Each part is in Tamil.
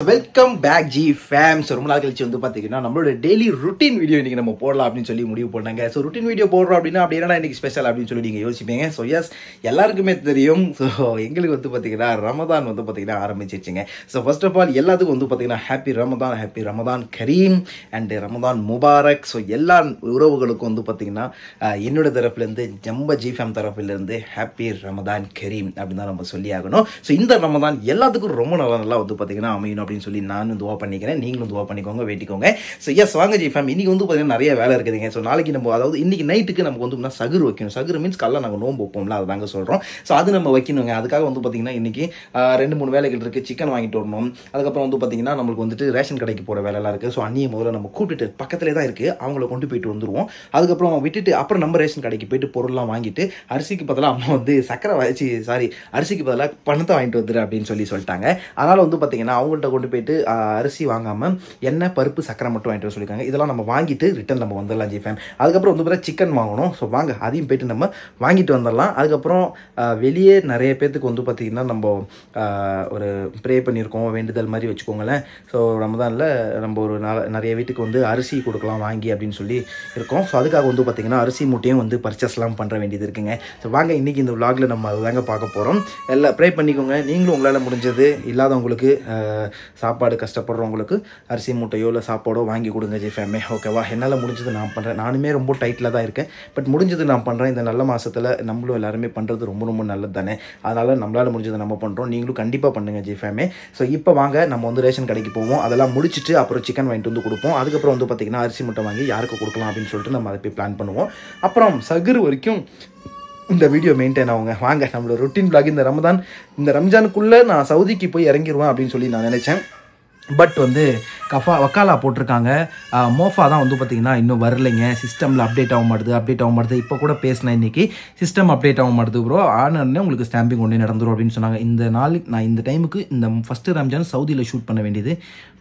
Welcome back G fame. So ரொம்ப நாள் கழிச்சு வந்து பார்த்தீங்கன்னா நம்மளோட டெய்லி ருட்டீன் வீடியோ இன்றைக்கி நம்ம போடலாம் அப்படின்னு சொல்லி முடிவு பண்ணாங்க. ஸோ ருட்டீன் வீடியோ போடுறோம் அப்படின்னா இன்றைக்கி ஸ்பெஷல் அப்படின்னு சொல்லி நீங்கள் யோசிப்பீங்க. ஸோ எஸ், எல்லாருக்குமே தெரியும். ஸோ எங்களுக்கு வந்து பார்த்தீங்கன்னா ரமதான் வந்து பார்த்தீங்கன்னா ஆரம்பிச்சிருச்சுங்க. ஸோ ஃபர்ஸ்ட் ஆஃப் ஆல் எல்லாத்துக்கும் வந்து பார்த்தீங்கன்னா ஹாப்பி ரமதான் கரீம் அண்ட் ரமதான் முபாரக். ஸோ எல்லா உறவுகளுக்கும் வந்து பார்த்தீங்கன்னா என்னோட தரப்புலேருந்து நம்ம ஜி ஃபேம் தரப்புலேருந்து ஹாப்பி ரமதான் கரீம் அப்படின்னு தான் நம்ம சொல்லி ஆகணும். ஸோ இந்த ரமதான் எல்லாத்துக்கும் ரொம்ப நல்லா வந்து பார்த்தீங்கன்னா அமையணும் அப்படின்னு சொல்லி நானும் துவா பண்ணிக்கிறேன். நீங்களும் துவா பண்ணிக்கோங்க, வேட்டிக்கோங்க. ஸோ எஸ், வாங்க ஜி ஃபேம். இன்னைக்கு வந்து பார்த்தீங்கன்னா நிறைய வேலை இருக்குதுங்க. ஸோ நாளைக்கு நம்ம அதாவது இன்னைக்கு நைட்டுக்கு நமக்கு வந்து சகுர் வைக்கணும். சகுர் மீன்ஸ் காலைல நாங்கள் நோம்பு வைப்போம்ல, அதை தாங்க சொல்கிறோம். ஸோ அது நம்ம வைக்கணுங்க. அதுக்காக வந்து பார்த்தீங்கன்னா இன்னைக்கு 2-3 வேலைகள் இருக்குது. சிக்கன் வாங்கிட்டு வரணும். அதுக்கப்புறம் வந்து பார்த்தீங்கன்னா நம்மளுக்கு வந்துட்டு ரேஷன் கடைக்கு போகிற வேலைலாம் இருக்குது. ஸோ அன்னியை முதல்ல நம்ம கூப்பிட்டு பக்கத்திலே தான் இருக்குது, அவங்கள கொண்டு போயிட்டு வந்துடுவோம். அதுக்கப்புறம் விட்டுட்டு அப்புறம் நம்ம ரேஷன் கடைக்கு போயிட்டு பொருள்லாம் வாங்கிட்டு அரிசிக்கு பதிலாக அம்மா வந்து அரிசிக்கு பதிலாக பணத்தை வாங்கிட்டு வந்துடு அப்படின்னு சொல்லிட்டாங்க. அதனால் வந்து பார்த்தீங்கன்னா அவங்கள்ட்ட கொண்டு போயிட்டு அரிசி வாங்காமல் எண்ணெய், பருப்பு, சக்கரை மட்டும் வாங்கிட்டு வர சொல்லியிருக்காங்க. இதெல்லாம் நம்ம வாங்கிட்டு ரிட்டன் நம்ம வந்துடலாம் ஜி ஃபேம். அதுக்கப்புறம் வந்து பார்த்தா சிக்கன் வாங்கணும். ஸோ வாங்க அதையும் போயிட்டு நம்ம வாங்கிட்டு வந்துடலாம். அதுக்கப்புறம் வெளியே நிறைய பேர்த்துக்கு வந்து பார்த்திங்கன்னா நம்ம ஒரு ப்ரே பண்ணியிருக்கோம், வேண்டுதல் மாதிரி வச்சுக்கோங்களேன். ஸோ ரமதானில் நம்ம ஒரு நிறைய வீட்டுக்கு வந்து அரிசி கொடுக்கலாம் வாங்கி அப்படின்னு சொல்லி இருக்கோம். ஸோ அதுக்காக வந்து பார்த்திங்கன்னா அரிசி மூட்டையும் வந்து பர்ச்சேஸ்லாம் பண்ணுற வேண்டியது இருக்குங்க. ஸோ வாங்க இன்றைக்கி இந்த விலாகில் நம்ம அதுதாங்க பார்க்க போகிறோம். எல்லாம் ப்ரே பண்ணிக்கோங்க. நீங்களும் உங்களால் முடிஞ்சது, இல்லாதவங்களுக்கு சாப்பாடு கஷ்டப்படுறவங்களுக்கு அரிசி மூட்டையோ இல்லை சாப்பாடோ வாங்கி கொடுங்க ஜி ஃபேமே. ஓகேவா? என்னால் முடிஞ்சது நான் பண்ணுறேன். நானுமே ரொம்ப டைட்டில் தான் இருக்கேன், பட் முடிஞ்சது நான் பண்ணுறேன். இந்த நல்ல மாதத்தில் நம்மளும் எல்லாருமே பண்ணுறது ரொம்ப நல்லது தானே. அதனால் நம்மளால் முடிஞ்சதை நம்ம பண்ணுறோம். நீங்களும் கண்டிப்பாக பண்ணுங்கள் ஜி ஃபேமே. ஸோ இப்போ வாங்க நம்ம வந்து ரேஷன் கடைக்கு போவோம். அதெல்லாம் முடிச்சுட்டு அப்புறம் சிக்கன் வாங்கிட்டு வந்து கொடுப்போம். அதுக்கப்புறம் வந்து பார்த்திங்கன்னா அரிசி மூட்டை வாங்கி யாருக்கு கொடுக்கலாம் அப்படின்னு சொல்லிட்டு நம்ம அதை போய் பிளான் பண்ணுவோம். அப்புறம் சகுர் வரைக்கும் இந்த வீடியோ மெயின்டைன் ஆகுங்க. வாங்க நம்மளோட ருட்டீன் பிளாக். இந்த ரம்ஜானுக்குள்ளே நான் சவுதிக்கு போய் இறங்கிடுவேன் அப்படின்னு சொல்லி நான் நினச்சேன். பட் வந்து வக்காலா போட்டிருக்காங்க. மோஃபா தான் வந்து பார்த்திங்கன்னா இன்னும் வரலைங்க. சிஸ்டமில் அப்டேட் ஆக மாட்டுது. இப்போ கூட பேசினேன், இன்றைக்கி சிஸ்டம் அப்டேட் ஆக மாட்டுது ப்ரோ, ஆனே உங்களுக்கு ஸ்டாம்பிங் ஒன்றே நடந்துடும் அப்படின்னு சொன்னாங்க. இந்த நாளைக்கு நான் இந்த டைமுக்கு இந்த ஃபஸ்ட்டு ரம்ஜான் சவுதியில் ஷூட் பண்ண வேண்டியது.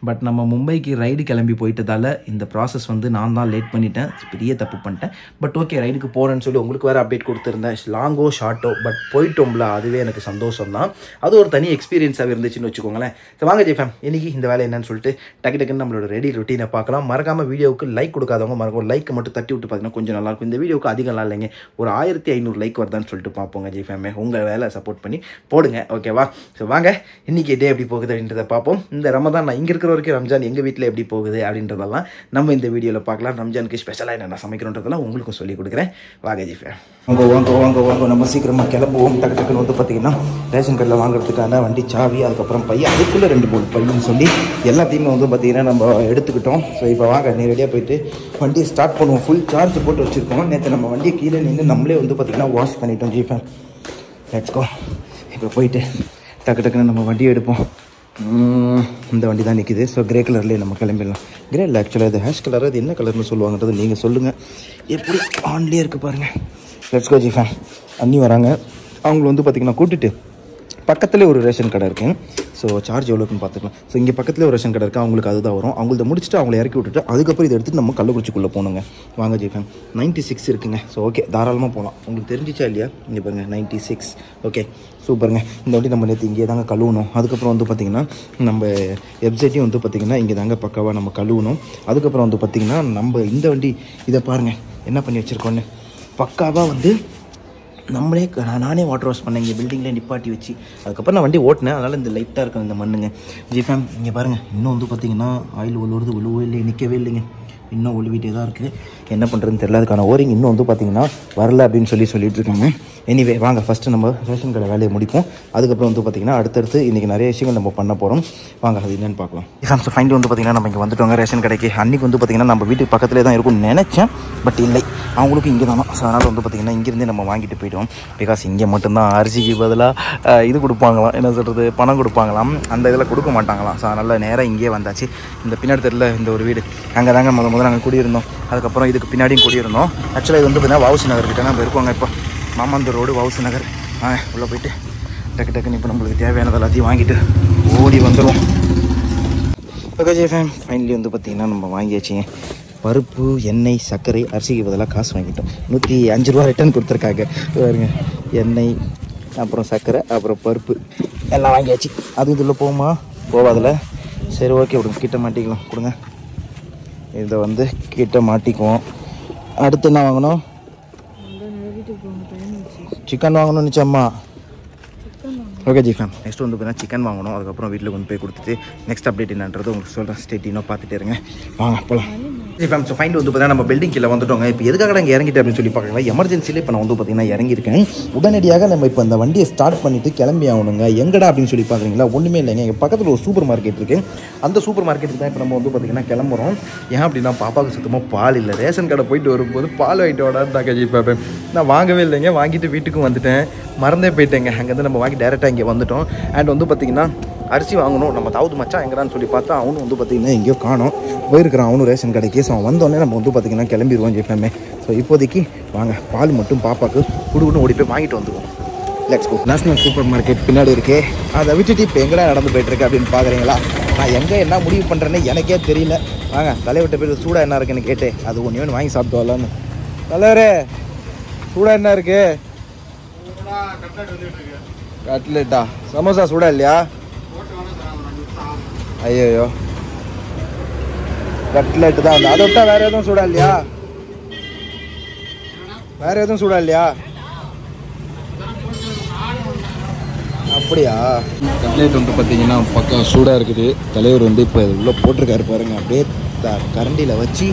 பட் நம்ம மும்பைக்கு ரைடு கிளம்பி போயிட்டதால் இந்த ப்ராசஸ் வந்து நான் தான் லேட் பண்ணிட்டேன். பெரிய தப்பு பண்ணிட்டேன். பட் ஓகே, ரைடுக்கு போகிறேன்னு சொல்லி உங்களுக்கு வேறு அப்டேட் கொடுத்துருந்தேன். லாங்கோ ஷார்ட்டோ பட் போயிட்டோம்ல, அதுவே எனக்கு சந்தோஷம் தான். அது ஒரு தனி எக்ஸ்பீரியன்ஸாக இருந்துச்சுன்னு வச்சுக்கோங்களேன். ஸோ வாங்க ஜி ஃபேம், இன்றைக்கி இந்த வேலை என்னன்னு சொல்லிட்டு டக்குன்னு நம்மளோட ரெடி ரொட்டீனை பார்க்கலாம். மறக்காமல் வீடியோவுக்கு லைக் கொடுக்காதவங்க மறக்காம லைக் மட்டும் தட்டி விட்டு பார்த்தீங்கன்னா கொஞ்சம் நல்லாயிருக்கும். இந்த வீடியோவுக்கு அதிகம் இல்லைங்க, ஒரு 1500 லைக் வருதான்னு சொல்லிட்டு பார்ப்போங்க ஜி ஃபேமே. உங்கள் வேலை சப்போர்ட் பண்ணி போடுங்க, ஓகேவா? ஸோ வாங்க இன்றைக்கி டே எப்படி போகுது அப்படின்றத பார்ப்போம். இந்த ரமதான் நான் இங்கே இருக்கிற வரைக்கும் ரம்ஜான் எங்கள் வீட்டில் எப்படி போகுது அப்படின்றதெல்லாம் நம்ம இந்த வீடியோவில் பார்க்கலாம். ரம்ஜானுக்கு ஸ்பெஷலாக என்னென்ன சமைக்கிறோன்றதெல்லாம் உங்களுக்கும் சொல்லிக் கொடுக்குறேன். வாங்க ஜி ஃபேம். வாங்க நம்ம சீக்கிரமாக கிளம்புவோம். டக்குன்னு வந்து பார்த்திங்கன்னா ரேஷன் கடையில் வாங்குறதுக்கான வண்டி சாவி, அதுக்கப்புறம் பையன், அதுக்குள்ளே 2 பையன் சொல்லி எல்லாத்தையுமே வந்து பார்த்திங்கன்னா நம்ம எடுத்துக்கிட்டோம். ஸோ இப்போ வாங்க நேரடியாக போயிட்டு வண்டியை ஸ்டார்ட் பண்ணுவோம். ஃபுல் சார்ஜ் போட்டு வச்சுருக்கோம். நேற்று நம்ம வண்டியை கீழே நின்று நம்மளே வந்து பார்த்திங்கன்னா வாஷ் பண்ணிட்டோம் ஜி ஃபேம். Let's go. இப்போ போயிட்டு டக்குன்னு நம்ம வண்டியை எடுப்போம். இந்த வண்டி தான் நிற்கிது. ஸோ கிரே கலர்லேயே நம்ம கிளம்பிடலாம். கிரே இல்லை, ஆக்சுவலாக இது ஹேஷ் கலர். அது என்ன கலர்னு சொல்லுவாங்கன்றது நீங்கள் சொல்லுங்கள். எப்படி ஆன்லேயே இருக்குது பாருங்கள். Let's go G fame. அண்ணி வராங்க. அவங்கள வந்து பார்த்திங்கன்னா கூட்டிட்டு பக்கத்துலேயே ஒரு ரேஷன் கடை இருக்குது. ஸோ சார்ஜ் எவ்வளோக்குன்னு பார்த்துக்கலாம். ஸோ இங்கே பக்கத்துலேயே ஒரு ரேஷன் கடை இருக்குது. அவங்களுக்கு அதுதான் வரும். அவங்கள்ட்ட முடிச்சுட்டு அவங்கள இறக்கி விட்டுட்டு அதுக்கப்புறம் இதை எடுத்துகிட்டு நம்ம கள்ளக்குறிச்சிக்குள்ளே போகணுங்க. வாங்க ஜி ஃபேம். 96 இருக்குங்க. ஸோ ஓகே, தாராளமாக போகலாம். உங்களுக்கு தெரிஞ்சிச்சா இல்லையா? இங்கே பாருங்கள் 96. ஓகே, சூப்பருங்க. இந்த வண்டி நம்ம நேற்று இங்கே தாங்க கழுவணும். அதுக்கப்புறம் வந்து பார்த்திங்கன்னா நம்ம வெப்சைட்டையும் வந்து பார்த்திங்கன்னா இங்கே தாங்க பக்காவாக நம்ம கழுவணும். அதுக்கப்புறம் வந்து பார்த்திங்கன்னா நம்ம இந்த வண்டி இதை பாருங்கள் என்ன பண்ணி வச்சுருக்கோன்னு. பக்காவாக வந்து நானே வாட்டர் வாஷ் பண்ணேன் இங்கே பில்டிங்கில் நிப்பாட்டி வச்சு. அதுக்கப்புறம் நான் வண்டி ஓட்டினேன். அதனால் இந்த லைட்டாக இருக்கும் இந்த மண்ணுங்க. ஜி ஃபேம் இங்கே பாருங்கள், இன்னும் வந்து பார்த்திங்கன்னா ஆயில் விழுவே இல்லை, நிற்கவே இல்லைங்க. இன்னும் ஒழுவிட்டே தான் இருக்குது. என்ன பண்ணுறதுன்னு தெரியல. அதுக்கான ஓரிங் இன்னும் வந்து பார்த்திங்கன்னா வரல அப்படின்னு சொல்லிட்டு இருக்காங்க. எனிவே வாங்க ஃபஸ்ட்டு நம்ம ரேஷன் கடை வேலையை முடிப்போம். அதுக்கப்புறம் வந்து பார்த்திங்கன்னா அடுத்தடுத்து இன்றைக்கி நிறைய விஷயங்கள் நம்ம பண்ண போகிறோம். வாங்க அது என்னென்னு பார்க்கலாம். ஸோ ஃபைனல் வந்து பார்த்திங்கன்னா நம்ம இங்கே வந்துட்டோங்க ரேஷன் கடைக்கு. அன்றைக்கி வந்து பார்த்திங்கன்னா நம்ம வீட்டுக்கு பக்கத்துலேயே தான் இருக்கும்னு நினச்சேன், பட் இல்லை, அவங்களுக்கும் இங்கே தானே. ஸோ அதனால் வந்து பார்த்திங்கன்னா இங்கேருந்தே நம்ம வாங்கிட்டு போய்ட்டோம். பிகாஸ் இங்கே மட்டும்தான் அரிசிக்கு பதிலாக இது கொடுப்பாங்களாம், என்ன சொல்கிறது, பணம் கொடுப்பாங்களாம். அந்த இதில் கொடுக்க மாட்டாங்களாம். ஸோ அதனால் நேராக இங்கேயே வந்தாச்சு. இந்த பின்னாடி தெரியல இந்த ஒரு வீடு, அங்கே தாங்க முதல்ல நாங்கள் குடியிருந்தோம். அதுக்கப்புறம் இதுக்கு பின்னாடியும் குடியிருந்தோம். ஆக்சுவலாக இது வந்து பார்த்திங்கன்னா வவுசி நகர்கிட்ட நம்ம இருக்கோங்க. இப்போ மாமாந்தூர் ரோடு வவுசி நகர். உள்ளே போயிட்டு டக்குன்னு இப்போ நம்மளுக்கு தேவையானது எல்லாத்தையும் வாங்கிட்டு ஓடி வந்துடுவோம். ஓகே ஜி ஃபேம், ஃபைனலி வந்து பார்த்திங்கன்னா நம்ம வாங்கியாச்சுங்க. பருப்பு, எண்ணெய், சர்க்கரை, அரிசிக்கு பதிலாக காசு வாங்கிட்டோம். 105 ரூபா ரிட்டர்ன் கொடுத்துருக்காங்க பாருங்க. எண்ணெய், அப்புறம் சர்க்கரை, அப்புறம் பருப்பு எல்லாம் வாங்கியாச்சு. அது இதில் போகுமா போவாதில் சரி ஓகே விடுங்க, கிட்ட மாட்டிக்கலாம் கொடுங்க. இதை வந்து கிட்ட மாட்டிக்குவோம். அடுத்து என்ன வாங்கணும்? சிக்கன் வாங்கணும்னு நினச்சம்மா. ஓகே ஜி ஃபேம், நெக்ஸ்ட் வந்து பார்த்தீங்கன்னா சிக்கன் வாங்கணும். அதுக்கப்புறம் வீட்டில் கொண்டு போய் கொடுத்துட்டு நெக்ஸ்ட் அப்டேட் என்னன்றது உங்களுக்கு சொல்கிறேன். ஸ்டேட்டினோ பார்த்துட்டு இருங்க, வாங்க போகலாம். ஜி ஃபேம், ஸோ ஃபைண்ட் வந்து பார்த்தீங்கன்னா நம்ம பில்டிங் கீழே வந்துட்டோங்க. இப்போ எதுக்காக இங்கே இறங்கிட்டு அப்படின்னு சொல்லி பார்க்கலாம். எமர்ஜென்சியில் இப்போ நான் வந்து பார்த்தீங்கன்னா இறங்கியிருக்கேன். உடனடியாக நம்ம இப்போ இந்த வண்டியை ஸ்டார்ட் பண்ணிவிட்டு கிளம்பி ஆகணுங்க. எங்கடா அப்படின்னு சொல்லி பார்க்குறீங்களா? ஒன்றுமே இல்லைங்க, எங்கள் பக்கத்தில் ஒரு சூப்பர் மார்க்கெட் இருக்குது. அந்த சூப்பர் மார்க்கெட்டுக்கு தான் இப்போ நம்ம வந்து பார்த்தீங்கன்னா கிளம்புறோம். ஏன் அப்படின்னா பாப்பாவுக்கு சுத்தமாக பால் இல்லை. ரேஷன் கடை போயிட்டு வரும்போது பால் வாங்கிட்டு வாடான்னு ஜி பார்ப்பேன். நான் வாங்கவே இல்லைங்க, வாங்கிட்டு வீட்டுக்கும் வந்துட்டேன், மறந்தே போயிட்டேங்க. அங்கேருந்து நம்ம வாங்கி டேரெக்டாக இங்கே வந்துட்டோம். அண்ட் வந்து பார்த்திங்கன்னா அரிசி வாங்கணும். நம்ம தாவது மச்சான் எங்கடான்னு சொல்லி பார்த்தா அவனும் வந்து பார்த்திங்கன்னா எங்கேயோ காணோம், போயிருக்கிறான் அவனும் ரேஷன் கடைக்கு. ஸோ அவன் வந்தோடனே நம்ம வந்து பார்த்திங்கன்னா கிளம்பிடுவோம் ஜெஃப்எம்மே. ஸோ இப்போதைக்கு வாங்க பால் மட்டும் பாப்பாவுக்கு குடுக்குன்னு ஓடி போய் வாங்கிட்டு வந்துடுவோம். Let's go. National supermarket பின்னாடி இருக்கே, அதை விட்டுட்டு இப்போ எங்கடா நடந்து போயிட்டுருக்கு அப்படின்னு பார்க்குறீங்களா? நான் எங்கே என்ன முடிவு பண்ணுறேன்னு எனக்கே தெரியல. வாங்க தலைவிட்ட பேர் சூடாக என்ன இருக்குன்னு கேட்டு அது ஒன்று வேணும் வாங்கி சாப்பிட்டு வரலான்னு. தலைவரே சூடாக என்ன இருக்கு? கட்லெட்டா? சமோசா சூடா இல்லையா? ஐயோ கட்லெட்டு தான். அதை விட்டா வேற எதுவும் சூடா இல்லையா? வேற எதுவும் சூடா இல்லையா? அப்படியா? கட்லெட் வந்து பார்த்தீங்கன்னா பக்கா சூடாக இருக்குது. தலைவர் வந்து இப்போ உள்ளே போட்டிருக்காரு பாருங்க. அப்படியே கரண்டியில் வச்சு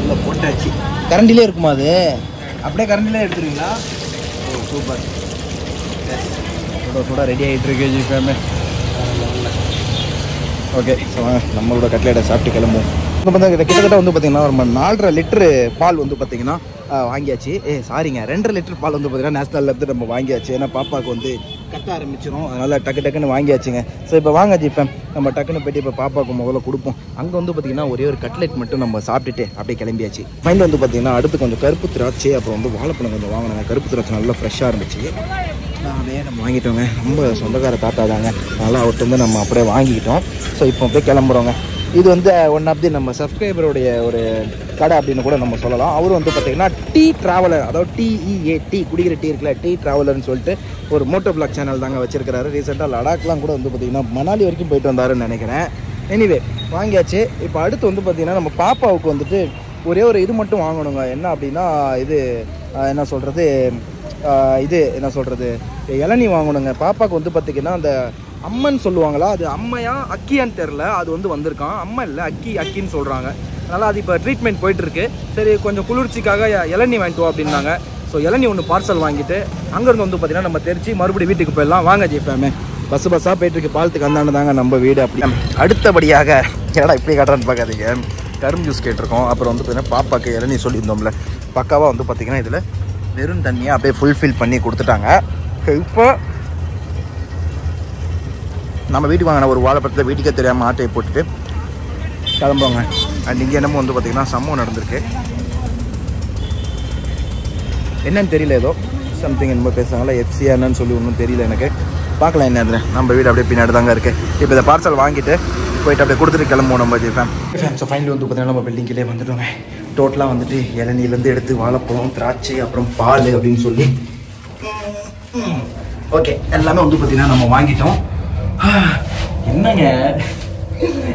உள்ளே போட்டாச்சு. கரண்டிலே இருக்குமா அது? அப்படியே கரண்டிலே எடுத்துருவீங்களா? ஓ சூப்பர். சூடாக ரெடி ஆகிட்டு இருக்கு ஜி ஃபேமே. ஓகே, ஸோ நம்மளோட கட்லெட்டை சாப்பிட்டு கிளம்புவோம். இப்போ வந்து கிட்டத்தட்ட வந்து பார்த்திங்கன்னா நம்ம 4.5 லிட்டரு பால் வந்து பார்த்திங்கன்னா வாங்கியாச்சு. சாரிங்க 2.5 லிட்டர் பால் வந்து பார்த்திங்கன்னா நேஷ்னல்லேருந்து நம்ம வாங்கியாச்சு. ஏன்னா பாப்பாவுக்கு வந்து கட்ட ஆரம்பிச்சிடும், அதனால் டக்குன்னு வாங்கியாச்சுங்க. ஸோ இப்போ வாங்க ஜிஃபேம், நம்ம டக்குன்னு போய்ட்டு இப்போ பாப்பாவுக்கு முதல்ல கொடுப்போம். அங்கே வந்து பார்த்திங்கன்னா ஒரே ஒரு கட்லெட் மட்டும் நம்ம சாப்பிட்டுட்டு அப்படியே கிளம்பியாச்சு. ஃபைனல் வந்து பார்த்திங்கன்னா அடுத்து கொஞ்சம் கருப்பு திராட்சை அப்புறம் வந்து வாழைப்பழம் கொஞ்சம் வாங்கினாங்க. கருப்பு திராட்சை நல்லா ஃப்ரெஷ்ஷாக இருந்துச்சு, அதே நம்ம வாங்கிட்டோங்க. ரொம்ப சொந்தக்கார தாத்தா தாங்க, அதனால் அவர்கிட்ட வந்து நம்ம அப்படியே வாங்கிக்கிட்டோம். ஸோ இப்போ அப்படியே கிளம்புறோங்க. இது வந்து ஒன் ஆஃப் தி நம்ம சப்ஸ்கிரைபருடைய ஒரு கடை அப்படின்னு கூட நம்ம சொல்லலாம். அவரும் வந்து பார்த்திங்கன்னா டீ ட்ராவலர், அதாவது TEA குடிக்கிற டீ இருக்குல்ல, டீ ட்ராவலர்னு சொல்லிட்டு ஒரு மோட்டோ பிளாக் சேனல் தாங்க வச்சிருக்கிறாரு. ரீசெண்டாக லடாக்லாம் கூட வந்து பார்த்திங்கன்னா மணாலி வரைக்கும் போயிட்டு வந்தாருன்னு நினைக்கிறேன். எனிவே வாங்கியாச்சு. இப்போ அடுத்து வந்து பார்த்திங்கன்னா நம்ம பாப்பாவுக்கு வந்துட்டு ஒரே ஒரு இது மட்டும் வாங்கணுங்க. என்ன அப்படின்னா இது என்ன சொல்கிறது, இளநீ வாங்கணுங்க. பாப்பாவுக்கு வந்து பார்த்திங்கன்னா அந்த அம்மன் சொல்லுவாங்களா, அது அம்மையா அக்கியான்னு தெரில, அது வந்து வந்திருக்கான். அம்மா இல்லை அக்கின்னு சொல்கிறாங்க. அதனால் அது இப்போ ட்ரீட்மெண்ட் போயிட்டுருக்கு. சரி கொஞ்சம் குளிர்ச்சிக்காக இளநீ வாங்கிட்டு வா அப்படின்னாங்க. ஸோ இளநீ ஒன்று பார்சல் வாங்கிட்டு அங்கேருந்து வந்து பார்த்திங்கன்னா நம்ம தெரிச்சு மறுபடியும் வீட்டுக்கு போயிடலாம். வாங்க ஜிஃபேமே. பஸ்ஸாக போயிட்டுருக்கு, பாலத்துக்கு அந்தாண்டு தாங்க நம்ம வீடு. அப்படி அடுத்தபடியாக ஏடா இப்படி காட்டுறான்னு பார்க்காதீங்க, கரும்பு ஜூஸ் கேட்டிருக்கோம். அப்புறம் வந்து பார்த்திங்கன்னா பாப்பாவுக்கு இளநீ சொல்லியிருந்தோம்ல, பக்காவாக வந்து பார்த்திங்கன்னா இதில் வெறும் தண்ணியாக அப்படியே ஃபுல்ஃபில் பண்ணி கொடுத்துட்டாங்க. இப்போ நம்ம வீட்டுக்கு வாங்கின ஒரு வாழைப்பழத்தை வீட்டுக்கே தெரியாமல் ஆட்டையை போட்டுட்டு கிளம்புவாங்க. அண்ட் இங்கே என்னமோ வந்து பார்த்திங்கன்னா சம்பவம் நடந்திருக்கு, என்னன்னு தெரியல, ஏதோ சம்திங் என்னமோ பேசுகிறாங்களா, எஃப்சியா என்னன்னு சொல்லி ஒன்றும் தெரியல எனக்கு. பார்க்கலாம் என்ன. நம்ம வீடு அப்படியே பின்னாடி தாங்க இருக்குது. இப்போ இதை பார்சல் வாங்கிட்டு போயிட்டு அப்படியே கொடுத்துட்டு கிளம்புவோம் நம்ம ஜிஃபேம். ஸோ ஃபைனலி வந்து பார்த்திங்கன்னா நம்ம பில்டிங்கிலே வந்துட்டோங்க. டோட்டலாக வந்துட்டு இளநீலேருந்து எடுத்து வாழைப்பழம், திராட்சை, அப்புறம் பால் அப்படின்னு சொல்லி ஓகே எல்லாமே வந்து பார்த்திங்கன்னா நம்ம வாங்கிட்டோம். என்னங்க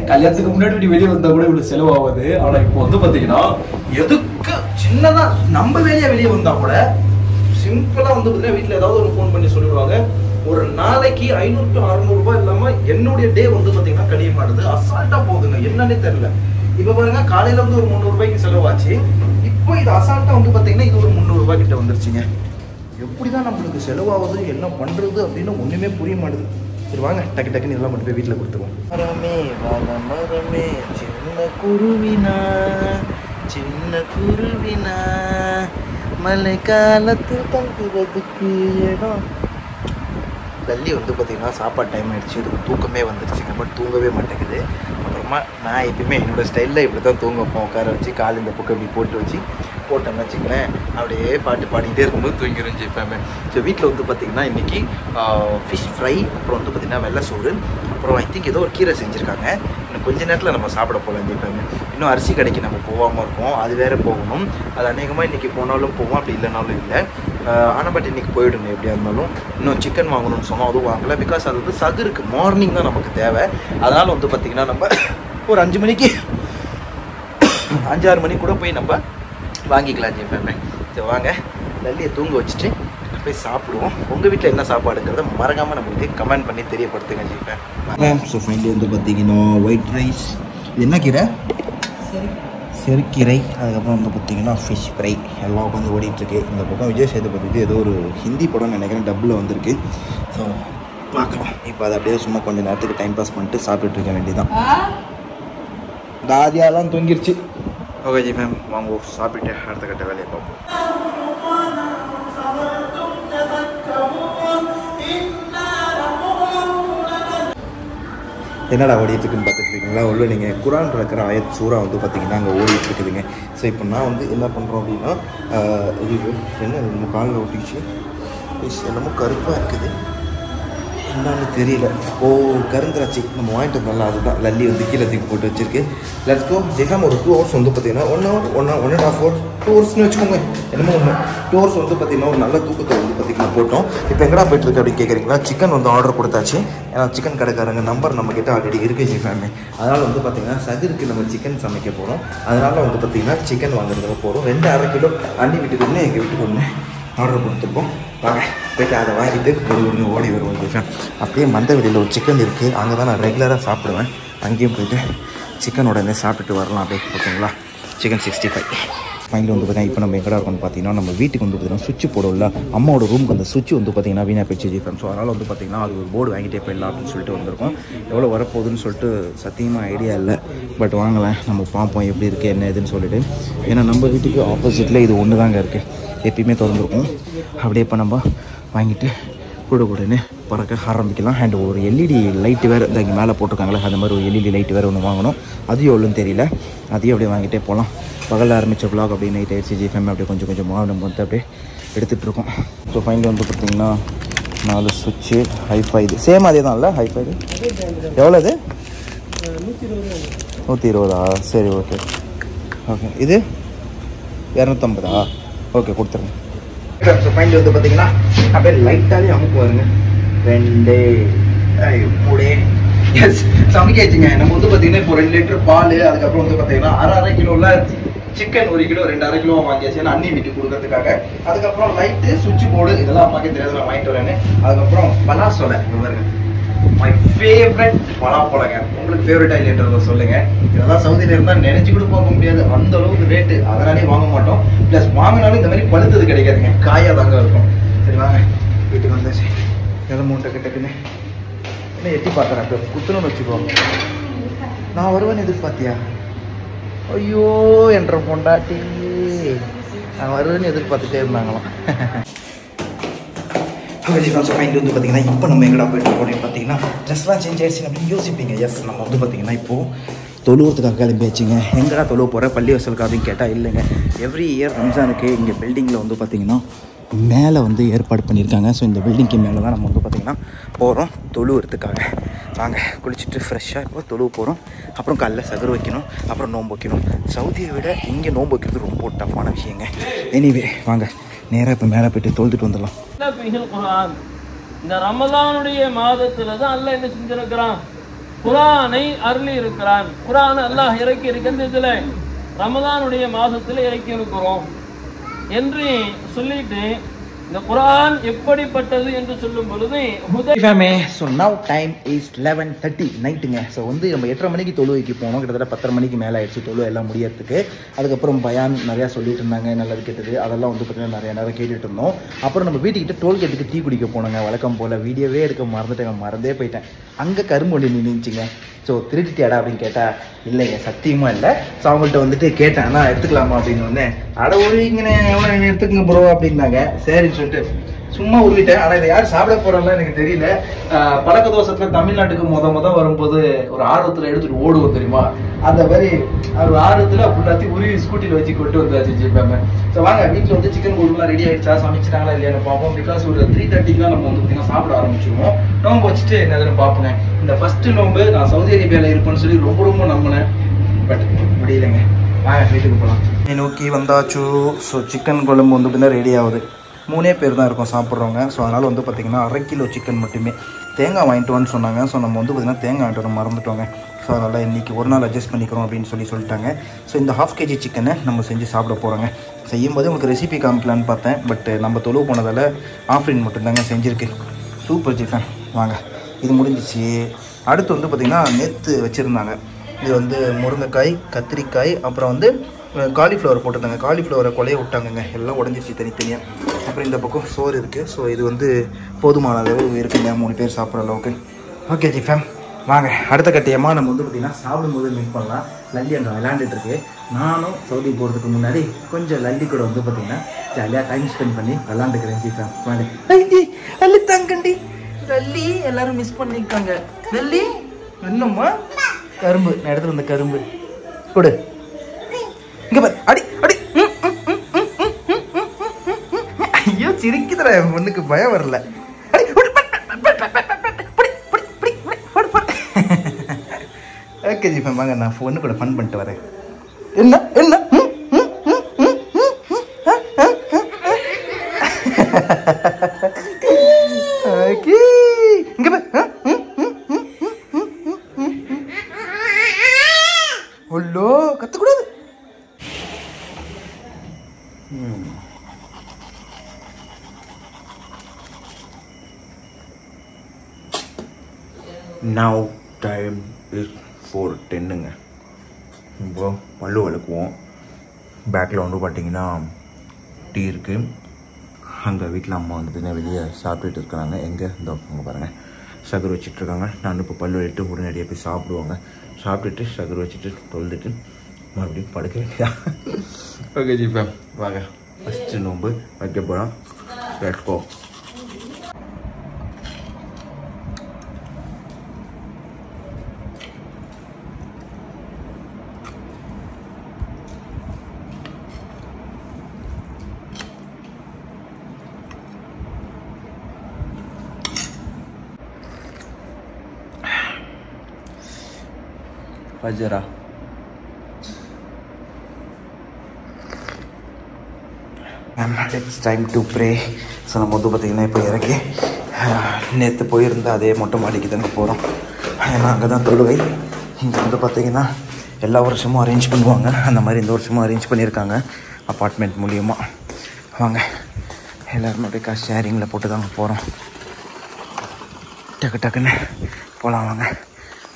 கல்யாணத்துக்கு முன்னாடி இப்படி வெளியே வந்தால் கூட இவ்வளோ செலவாகுது. ஆனால் இப்போ வந்து பார்த்தீங்கன்னா எதுக்கு சின்னதாக நம்ம வேலையாக வெளியே வந்தால் கூட சிம்பிளாக வந்து பார்த்தீங்கன்னா வீட்டில் ஏதாவது ஒரு ஃபோன் பண்ணி சொல்லிடுவாங்க. ஒரு நாளைக்கு 500-600 ரூபாய் இல்லாமல் என்னுடைய டே வந்து பார்த்தீங்கன்னா கழிய மாட்டுது, அசால்ட்டாக போகுதுங்க. என்னன்னே தெரியல. இப்போ பாருங்க காலையில் வந்து ஒரு 300 ரூபாய்க்கு செலவாச்சு, இப்போ இது அசால்ட்டாக வந்து பார்த்தீங்கன்னா இது ஒரு 300 ரூபாய் கிட்ட வந்துருச்சுங்க. எப்படி தான் நம்மளுக்கு செலவாகுது, என்ன பண்ணுறது அப்படின்னு ஒன்றுமே புரிய மாட்டுது. சரி வாங்க டக்குன்னு இதெல்லாம் மட்டும் போய் வீட்டில் கொடுத்துருவோம். மரமே மரமே சின்ன குருவினா மழை காலத்து தங்குறதுக்கு இடம். டல்லி வந்து பார்த்திங்கன்னா சாப்பாடு டைம் ஆகிடுச்சு, இதுக்கு தூக்கமே வந்துடுச்சுங்க. பட் தூங்கவே மாட்டேங்குது. அப்புறமா நான் எப்பயுமே என்னோடய ஸ்டைலில் இப்படி தான் தூங்க வைப்பேன். உட்கார வச்சு கால் இந்த புக்கை இப்படி போட்டோம்னு வச்சுக்கிறேன், அப்படியே பாட்டு பாடிக்கிட்டே இருக்கும்போது தூங்கிடும் ஜிஃபேமே. ஸோ வீட்டில் வந்து பார்த்திங்கன்னா இன்றைக்கி ஃபிஷ் ஃப்ரை, அப்புறம் வந்து பார்த்திங்கன்னா வெள்ளை சோறு, அப்புறம் ஐ திங்க் ஏதோ ஒரு கீரை செஞ்சுருக்காங்க. இன்னும் கொஞ்ச நேரத்தில் நம்ம சாப்பிட போகலாம் ஜிஃபேமே. இன்னும் அரிசி கடைக்கு நம்ம போகாமல் இருக்கோம், அது வேறு போகணும். அது அநேகமாக இன்றைக்கி போனாலும் போவோம், அப்படி இல்லைனாலும் இல்லை. ஆனால் பட் இன்றைக்கி போயிடுங்க எப்படியா இருந்தாலும். இன்னும் சிக்கன் வாங்கணும்னு சொன்னோம், அதுவும் வாங்கலை. பிகாஸ் அது வந்து சகுருக்கு மார்னிங் தான் நமக்கு தேவை. அதனால் வந்து பார்த்திங்கன்னா நம்ம ஒரு 5 மணிக்கு 5-6 மணிக்கு கூட போய் நம்ம வாங்கிக்கலாம் ஜிஃபேமே. சரி வாங்க லல்லியை தூங்க வச்சுட்டு போய் சாப்பிடுவோம். உங்கள் வீட்டில் என்ன சாப்பாடுங்கிறத மறக்காமல் நம்மளுக்கு கமெண்ட் பண்ணி தெரியப்படுத்துங்க ஜிஃபேம். ஸோ ஃபைனலி வந்து பார்த்திங்கன்னா ஒயிட் ரைஸ், இது என்ன கீரை? செருக்கீரை. அதுக்கப்புறம் வந்து பார்த்திங்கன்னா ஃபிஷ் ஃப்ரை எல்லாம் உட்காந்து ஓடிட்டுருக்கு. இந்த பக்கம் விஜய் சேதுபதி ஏதோ ஒரு ஹிந்தி படம்னு நினைக்கிறேன், டப்பில் வந்திருக்கு. ஸோ பார்க்கலாம். இப்போ அதை அப்படியே சும்மா கொஞ்சம் நேரத்துக்கு டைம் பாஸ் பண்ணிட்டு சாப்பிட்டுட்டு இருக்க வேண்டியதான். தாதியாலாம் தூங்கிருச்சு. ஓகே ஜி மேம் வாங்க சாப்பிட்டு அடுத்த கட்ட வேலையை பார்ப்போம். என்னடா ஓடிட்டுருக்குன்னு பார்த்துட்ருக்கீங்களா? உள்ள நீங்கள் குரான் இருக்கிற ஆயத் சூறா வந்து பார்த்திங்கன்னா அங்கே ஓடிட்டுருக்குதுங்க. ஸோ இப்போ நான் வந்து என்ன பண்ணுறோம் அப்படின்னா, இது என்ன நம்ம காலில் ஒட்டிச்சு என்னமோ கருப்பாக இருக்குது, என்னன்னு தெரியல. கருந்திராட்சி நம்ம வாங்கிட்டு வந்தோம்ல, அதுதான் லல்லி வந்து கீழே தூக்கி போட்டு வச்சிருக்கு. Let's go G Fam. ஒரு 2 hours வந்து பார்த்திங்கன்னா 1 hour 1.5 hour 2 hours வச்சுக்கோங்க. என்னமோ 2 hours வந்து பார்த்திங்கன்னா ஒரு நல்ல தூக்கத்தை வந்து பார்த்திங்கன்னா போட்டோம். இப்போ எங்கடா போய்ட்டு இருக்கு அப்படின்னு கேட்குறீங்களா? சிக்கன் வந்து ஆர்டர் கொடுத்தாச்சு. ஏன்னா சிக்கன் கடைக்காரங்க நம்பர் நம்மக்கிட்ட ஆல்ரெடி இருக்குது ஜிஃபேமே. அதனால் வந்து பார்த்திங்கன்னா சகுருக்கு நம்ம சிக்கன் சமைக்க போகிறோம். அதனால் வந்து பார்த்திங்கன்னா சிக்கன் வாங்குறதுக்கு போகிறோம். 2.5 கிலோ அண்ணி வீட்டுக்கு ஒன்று எங்கள் வீட்டுக்கு ஒன்று ஆர்டர் கொடுத்துருப்போம். வாங்க போய்ட்டு அதை வாங்கிட்டு ஒரு ஓடி வருவோம் ஜிஃபேம். அப்படியே மந்தவெளியில் ஒரு சிக்கன் இருக்குது, அங்கே தான் நான் ரெகுலராக சாப்பிடுவேன். அங்கேயும் போய்ட்டு சிக்கன் உடனே சாப்பிட்டுட்டு வரலாம் அப்படியே. ஓகேங்களா? சிக்கன் 65 ஃபைனல் வந்து பார்த்திங்கன்னா இப்போ நம்ம எங்கடா இருக்கோம்னு பார்த்தீங்கன்னா நம்ம வீட்டுக்கு வந்து பார்த்திங்கன்னா சுவிட்ச் போடல, அம்மாவோட ரூமுக்கு அந்த சுவிட்ச் வந்து பார்த்திங்கன்னா வீணாக போயிடுச்சு ஜிஃபேம். ஸோ அதனால் வந்து பார்த்திங்கன்னா அது ஒரு போர்டு வாங்கிட்டே போயிடலாம் அப்படின்னு சொல்லிட்டு வந்திருக்கோம். எவ்வளோ வரப்போகுதுன்னு சொல்லிட்டு சத்தியமாக ஐடியா இல்லை. பட் வாங்கலாம், நம்ம பார்ப்போம் எப்படி இருக்குது என்ன இதுன்னு சொல்லிட்டு. ஏன்னா நம்ம வீட்டுக்கு ஆப்போசிட்டில் இது ஒன்று தாங்க இருக்குது, எப்பயுமே திறந்துருக்கும். அப்படியே இப்போ நம்ம வாங்கிட்டு கூடன்னு பறக்க ஆரம்பிக்கலாம். அண்ட் ஒரு எல்இடி லைட்டு வேறு இந்த இங்கே மேலே போட்டிருக்காங்களே, அந்த மாதிரி ஒரு எல்இடி லைட்டு வேறு ஒன்று வாங்கணும். அது எவ்வளோன்னு தெரியல, அதையும் அப்படியே வாங்கிட்டே போகலாம். பகலில் ஆரம்பித்த வ்ளாக் அப்படியே நைட் ஆயிடுச்சு ஜிஃபேம். அப்படியே கொஞ்சம் கொஞ்சமாக நம்ம வந்து அப்படியே எடுத்துகிட்ருக்கோம். ஸோ ஃபைனல் வந்து பார்த்திங்கன்னா 4 சுவிட்சு ஹைஃபை. இது சேம் அதே தான் இல்லை ஹைஃபை? எவ்வளோ இது? 120. சரி ஓகே ஓகே. இது 250. ஓகே கொடுத்துருங்க. ஸோ ஃபைனல் வந்து பார்த்தீங்கன்னா அப்படியே லைட்டாகவே அமுக்கு வருங்க 2 மூடே. எஸ் சமைக்காச்சுங்க. நம்ம வந்து பார்த்தீங்கன்னா இப்போ 2 லிட்டர் பால், அதுக்கப்புறம் வந்து பார்த்தீங்கன்னா 1/2 கிலோவில் சிக்கன் 1 கிலோ 2.5 கிலோ வாங்கியாச்சு அண்ணி வீட்டுக்கு கொடுக்கறதுக்காக. அதுக்கப்புறம் லைட்டு சுவிட்ச் போர்டு இதெல்லாம் அம்மாக்கே தெரியாது, நான் வாங்கிட்டு வரேன்னு. அதுக்கப்புறம் பலாசோலை பாருங்க, மை ஃபேவரட் பலாப்பழங்க. உங்களுக்கு ஃபேவரட்டா இல்லைன்றத சொல்லுங்க. இதெல்லாம் சவுதியில இருந்தால் நினைச்சு கூட போக முடியாது, அந்த அளவுக்கு ரேட்டு. அதனாலே வாங்க மாட்டோம். ப்ளஸ் வாங்கினாலும் இந்த மாதிரி பழுத்தது கிடைக்காதுங்க, காயாக தாங்க இருக்கும். சரி வாங்க வீட்டுக்கு வந்தாச்சு. கிளம்பும் டக்கு டக்குன்னு என்ன எட்டி பார்க்குறேன். இப்போ குத்துணும்னு வச்சுக்கோ. நான் வருவேன்னு எதிர்பார்த்தியா? ஐயோ என்ற பொண்டாட்டி நான் வருவேன்னு எதிர்பார்த்துட்டே இருந்தாங்களாம். மைண்ட் வந்து பார்த்தீங்கன்னா இப்போ நம்ம எங்கடா போயிட்டு இருக்கோம் அப்படின்னு பார்த்தீங்கன்னா ட்ரெஸ்லாம் சேஞ்ச் ஆயிடுச்சு அப்படின்னு யோசிப்பீங்க. எஸ் நம்ம வந்து பார்த்தீங்கன்னா இப்போது தொழுவத்துக்காக கிளம்பியாச்சுங்க. எங்கடா தொழுவ போகிற பள்ளி வசலுக்கு அப்படின்னு கேட்டால் இல்லைங்க. எவ்ரி இயர் ரம்ஜானுக்கு இங்கே பில்டிங்கில் வந்து பார்த்திங்கன்னா மேலே வந்து ஏற்பாடு பண்ணியிருக்காங்க. ஸோ இந்த பில்டிங்க்கு மேலே தான் நம்ம வந்து பார்த்திங்கன்னா போகிறோம் தொழுவுறதுக்காக. வாங்க குளிச்சுட்டு ஃப்ரெஷ்ஷாக இப்போ தொழுவு போகிறோம். அப்புறம் காலைல சகர் வைக்கணும், அப்புறம் நோன்பு வைக்கணும். சவுதியை விட இங்கே நோன்பு வைக்கிறது ரொம்ப டஃப்பான விஷயங்க. எனிவே வாங்க நேராக இப்போ மேலே போய்ட்டு தொழுதுட்டு வந்துடலாம். இந்த ரமலானுடைய மாதத்துல தான் அல்லாஹ் என்ன செஞ்சிருக்கிறான், குர்ஆனை அருளி இருக்கிறான். குர்ஆனை அல்லாஹ் இறக்கி இருக்கின்றதுல ரமலானுடைய மாதத்துல இறக்கி இருக்கிறோம் என்று சொல்லிட்டு இந்த குர்ஆன் எப்படிப்பட்டது என்று சொல்லும் பொழுது ஸோ நவ் டைம் இஸ் 11:30 நைட்டுங்க. ஸோ வந்து நம்ம 8:30 மணிக்கு தொழுவைக்கு போனோம். கிட்டத்தட்ட 10:30 மணிக்கு மேலே ஆயிடுச்சு தொழு எல்லாம் முடியறதுக்கு. அதுக்கப்புறம் பயான் நிறையா சொல்லிட்டு இருந்தாங்க, நல்லது கெட்டது அதெல்லாம் வந்து பார்த்தீங்கன்னா நிறைய நேரம் கேட்டுட்டு இருந்தோம். அப்புறம் நம்ம வீட்டுக்கிட்ட டோல்கேட்டுக்கு டீ குடிக்க போனோங்க. வழக்கம் போல் வீடியோவே எடுக்க மறந்தே போயிட்டேன். அங்கே கரும்பு ஒன்று நின்றுச்சிங்க. ஸோ திருட்டிட்டியாடா அப்படின்னு கேட்டால் இல்லைங்க, சத்தியமாக இல்லை. ஸோ அவங்கள்ட்ட வந்துட்டு கேட்டேன், ஆனால் எடுத்துக்கலாமா அப்படின்னு வந்தேன். அட ஒழுங்கினே எவ்வளோ எடுத்துக்கங்க ப்ரோ அப்படின்னாங்க. சரின்னு சொல்லிட்டு சும்மா உருவிட்டேன். ஆனால் இதை யார் சாப்பிட போகிறாங்களோ எனக்கு தெரியல. பழக்க தோசத்தில் தமிழ்நாட்டுக்கு முத வரும்போது ஒரு ஆர்வத்தில் எடுத்துகிட்டு ஓடுவோம் தெரியுமா, அந்த மாதிரி ஒரு ஆர்வத்தில் ஃபுல்லாத்தையும் உருவி ஸ்கூட்டியில் வச்சு கொண்டு வந்தாச்சு ஜிப்பாங்க. ஸோ வாங்க வீட்டில் வந்து சிக்கன் குழம்புலாம் ரெடி ஆகிடுச்சா, சமைச்சிட்டாங்களா இல்லையான்னு பார்ப்போம். பிகாஸ் ஒரு 3:30 தான் நம்ம வந்து பார்த்தீங்கன்னா சாப்பிட ஆரம்பிச்சிருவோம். நோம்பு வச்சுட்டு என்னதுன்னு பார்ப்போங்க. இந்த ஃபர்ஸ்ட் நோம்பு நான் சவுதி அரேபியாவில் இருப்பேன்னு சொல்லி ரொம்ப நம்பினேன். பட் முடியலைங்க. வாங்க வீட்டுக்கு போகலாம். நோக்கி வந்தாச்சு. ஸோ சிக்கன் குழம்பு வந்து பார்த்தீங்கன்னா ரெடி ஆகுது. 3 பேர் தான் இருக்கோம் சாப்பிட்றவங்க. ஸோ அதனால் வந்து பார்த்திங்கன்னா 1/2 கிலோ சிக்கன் மட்டுமே. தேங்காய் வாங்கிட்டு வான்னு சொன்னாங்க. ஸோ நம்ம வந்து பார்த்திங்கன்னா தேங்காய் வாங்கிட்டு வர மறந்துட்டோங்க. ஸோ அதனால் இன்றைக்கி ஒரு நாள் அட்ஜஸ்ட் பண்ணிக்கிறோம் அப்படின்னு சொல்லிட்டாங்க. ஸோ இந்த 1/2 kg சிக்கனை நம்ம செஞ்சு சாப்பிட போகிறோங்க. செய்யும்போது உங்களுக்கு ரெசிபி காமிக்கலான்னு பார்த்தேன். பட் நம்ம தொழுவு போனதால் ஆஃப்ரின் மட்டும்தாங்க செஞ்சுருக்கு. Super chicken. வாங்க, இது முடிஞ்சிச்சு. அடுத்து வந்து பார்த்திங்கன்னா நேற்று வச்சுருந்தாங்க. இது வந்து முருங்கைக்காய், கத்திரிக்காய், அப்புறம் வந்து காலிஃப்ளவர் போட்டிருந்தாங்க. காலிஃப்ளவரை கொலைய விட்டாங்கங்க, எல்லாம் உடஞ்சிருச்சு தனித்தனியாக. அப்புறம் இந்த பக்கம் சோறு இருக்குது. ஸோ இது வந்து போதுமான அளவு இருக்குங்க 3 பேர் சாப்பிட்ற அளவுக்கு. ஓகே ஜி ஃபேம், வாங்க அடுத்த கட்டியமாக நம்ம வந்து பார்த்திங்கன்னா சாப்பிடும்போது மீட் பண்ணலாம். லல்லி அங்கே விளையாண்டுட்டு இருக்கு. நானும் சவுதி போகிறதுக்கு முன்னாடி கொஞ்சம் லல்லி கூட வந்து பார்த்திங்கன்னா ஜாலியாக டைம் ஸ்பெண்ட் பண்ணி விளாண்டுக்கிறேன் ஜி ஃபேம். வாங்க லல்லி தங்கண்டி, லல்லி எல்லாரும் மிஸ் பண்ணியிருக்காங்க. லல்லி என்னம்மா கரும்பு, நான் எடுத்துகிட்டு வந்த கரும்பு கொடு. இங்கே பாரு, அடி அடி. ஐயோ சிரிக்குதுடா, என் பொண்ணுக்கு பயம் வரல. ஓகே ஜி வாங்க, நான் பொண்ணு கூட ஃபன் பண்ணிட்டு வரேன். என்ன என்ன இங்க பாரு. ஒல்லோ கத்தக்கூடாது. Now time is 4:10ங்க. இப்போ பல்லு வளர்க்குவோம். பேக்கில் வந்து பார்த்தீங்கன்னா டீ இருக்குது. அங்கே வீட்டில் அம்மா வந்து பார்த்தீங்கன்னா வெளியே சாப்பிட்டுட்டு இருக்கிறாங்க. எங்கே இந்த அங்கே பாருங்கள் சகர் வச்சிட்ருக்காங்க. நான் இப்போ பல்லு வலிட்டு உடனடியாக போய் சாப்பிடுவாங்க. சாப்பிட்டுட்டு சகர் வச்சுட்டு தொழுதுட்டு மறுபடியும் படுக்க வேண்டியதான். ஓகே ஜி ஃபேம், வாங்க ஃபஸ்ட்டு நோம்பு வைக்க போகிறோம். Let's go. ஃபஜ்ரா it's time to pray. So நம்ம வந்து பார்த்திங்கன்னா இப்போ இறக்கி நேற்று போயிருந்த அதே மொட்டை மாடிக்கு தாங்க போகிறோம். ஏன்னா அங்கே தான் தொழுவை. இங்கே வந்து பார்த்திங்கன்னா எல்லா வருஷமும் அரேஞ்ச் பண்ணுவாங்க. அந்த மாதிரி இந்த வருஷமும் அரேஞ்ச் பண்ணியிருக்காங்க அப்பார்ட்மெண்ட் மூலியமாக. வாங்க எல்லோரும் அப்படியே காசு ஷேரிங்கில் போட்டு தாங்க போகிறோம். டக்கு டக்குன்னு போகலாம். வாங்க,